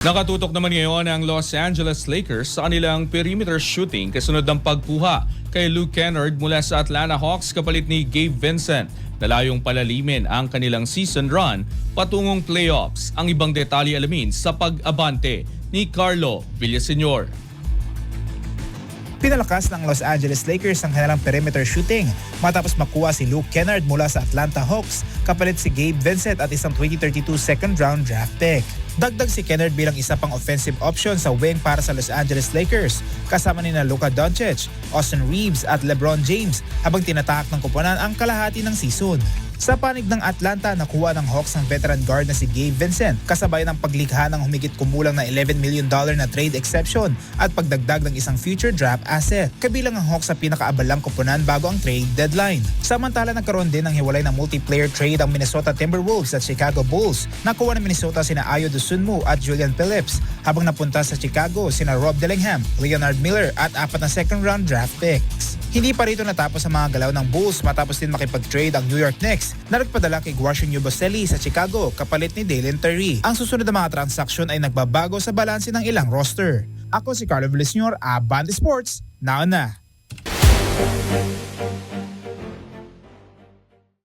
Nakatutok naman ngayon ang Los Angeles Lakers sa kanilang perimeter shooting kasunod ng pagkuha kay Luke Kennard mula sa Atlanta Hawks kapalit ni Gabe Vincent na layong palalimin ang kanilang season run patungong playoffs. Ang ibang detalye alamin sa pag-abante ni Carlo Villaseñor. Pinalakas ng Los Angeles Lakers ang kanilang perimeter shooting matapos makuha si Luke Kennard mula sa Atlanta Hawks kapalit si Gabe Vincent at isang 2032 second round draft pick. Dagdag si Kennard bilang isa pang offensive option sa wing para sa Los Angeles Lakers kasama nina Luka Doncic, Austin Reeves at LeBron James habang tinatahak ng koponan ang kalahati ng season. Sa panig ng Atlanta, nakuha ng Hawks ang veteran guard na si Gabe Vincent kasabay ng paglikha ng humigit kumulang na $11 million na trade exception at pagdagdag ng isang future draft asset. Kabilang ang Hawks sa pinakaabalang koponan bago ang trade deadline. Samantala nagkaroon din ng hiwalay na multiplayer trade ang Minnesota Timberwolves at Chicago Bulls. Nakuha ng Minnesota sina Ayo Dosunmu at Julian Phillips habang napunta sa Chicago sina Rob Dillingham, Leonard Miller at 4 na second round draft picks. Hindi pa rito natapos ang mga galaw ng Bulls matapos din makipag-trade ang New York Knicks na nagpadala kay Guarcian Yabusele sa Chicago kapalit ni Dalen Terry. Ang susunod na mga transaksyon ay nagbabago sa balanse ng ilang roster. Ako si Carlo Villaseñor, Abante Sports, now na.